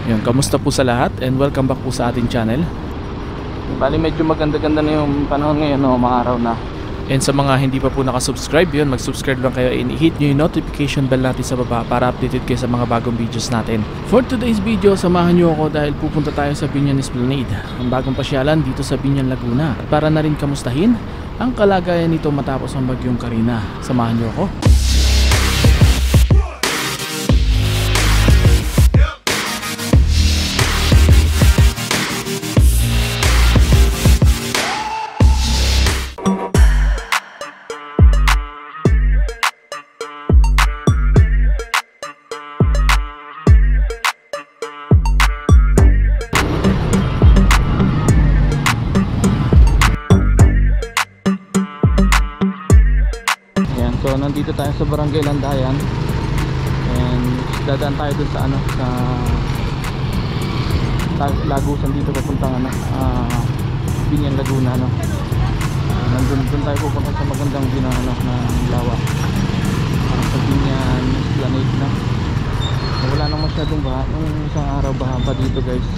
Yun, kamusta po sa lahat and welcome back po sa ating channel. Bali medyo maganda-ganda na yung panahon ngayon, no, mga araw na. And sa mga hindi pa po nakasubscribe, yun, mag-subscribe lang kayo and hit nyo yung notification bell natin sa baba para updated kayo sa mga bagong videos natin. For today's video, samahan nyo ako dahil pupunta tayo sa Biñan Esplanade, ang bagong pasyalan dito sa Biñan, Laguna. At para na rin kamustahin ang kalagayan nito matapos ang bagyong Karina. Samahan nyo ako. So nandito tayo sa Barangay Landayan and dadaan tayo dun sa Lagusan dito papuntang Biñan, Laguna, no. Nandun tayo pupunta sa magandang view ng lawa sa Biñan Esplanade, no. Wala nang masyadong baha nung isang araw, baha pa dito, guys.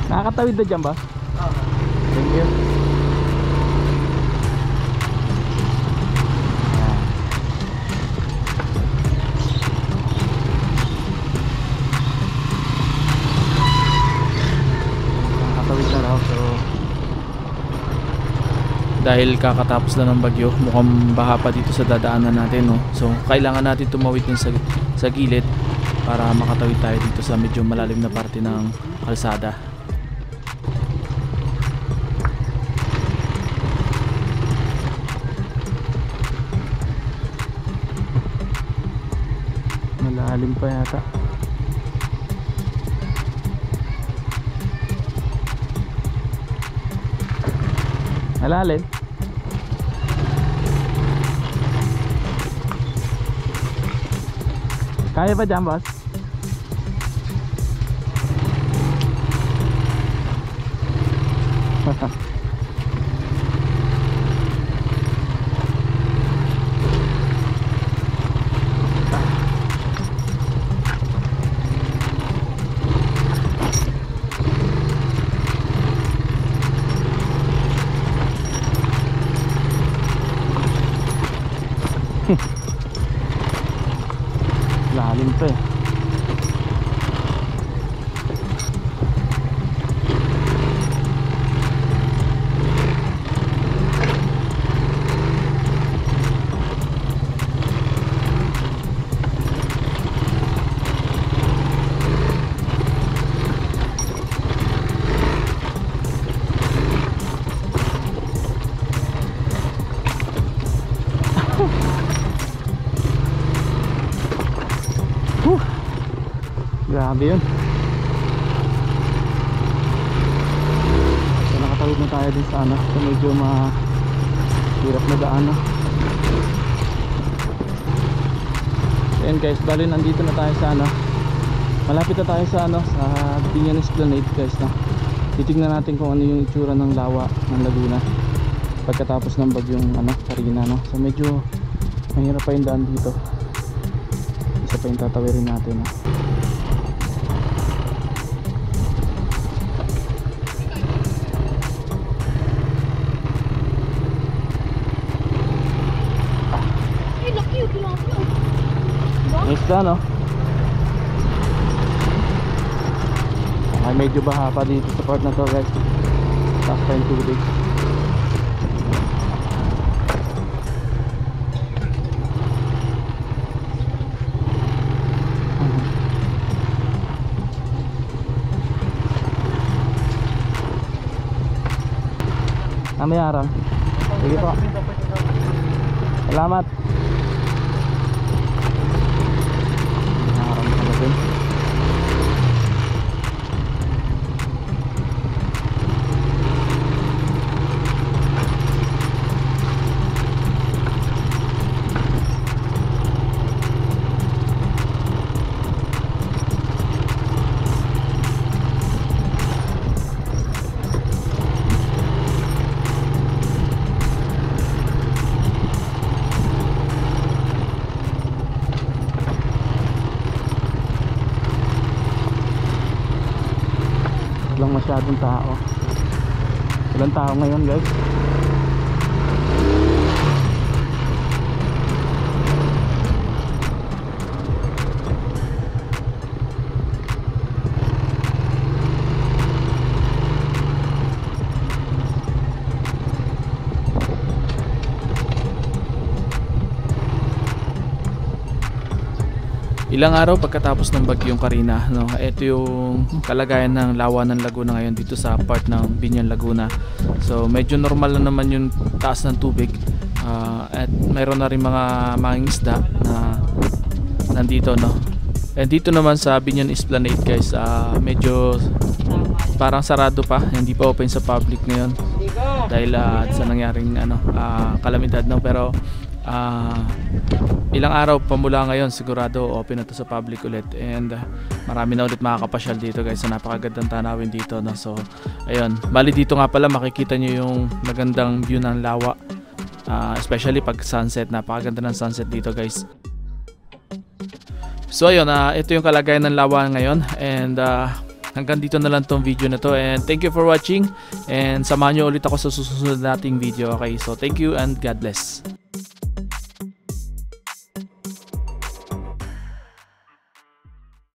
Nakakatawid na dyan ba? Thank you. Nakakatawid na raw. So dahil kakatapos na ng bagyo, mukhang baha pa dito sa dadaanan natin, no? So kailangan natin tumawid din sa gilid para makatawid tayo dito sa medyo malalim na parte ng kalsada. Malalim pa yata. Malalim. Kaya ba dyan, boss? Lalim pa eh. Grabe yun. So nakatawid na tayo din sa so medyo mahirap na daan, no? Ayan guys, bali nandito na tayo sa Malapit na tayo sa sa Binyan Esplanade guys, no? Titignan natin kung ano yung itsura ng lawa ng Laguna pagkatapos ng bagyong Karina, no? So medyo mahirap pa yung daan dito. Isa pa yung tatawirin natin, no? Isda, no? Ay, medyo baha pa dito sa part na to guys. Taas pa yung tubig. May arang. Sige po. Salamat. Arang pala din. Walang masyadong tao. Walang tao ngayon guys. Ilang araw pagkatapos ng bagyong Karina, no, ito yung kalagayan ng lawa ng Laguna ngayon dito sa part ng Binyan Laguna. So medyo normal na naman yung taas ng tubig, at mayroon na rin mga mangingisda na nandito, no. And dito naman sa Binyan Esplanade guys, medyo parang sarado pa, hindi pa open sa public ngayon dahil sa nangyaring kalamidad, no. Pero ilang araw pa mula ngayon sigurado open na to sa public ulit, and marami na ulit makakapasyal dito guys sa napakagandang tanawin dito, no? So ayun, bali dito nga pala makikita nyo yung magandang view ng lawa, especially pag sunset. Napakaganda ng sunset dito guys. So ayun, ito yung kalagayan ng lawa ngayon, and hanggang dito na lang tong video na to, and thank you for watching, and samahan nyo ulit ako sa susunod nating video. Okay, so thank you and God bless.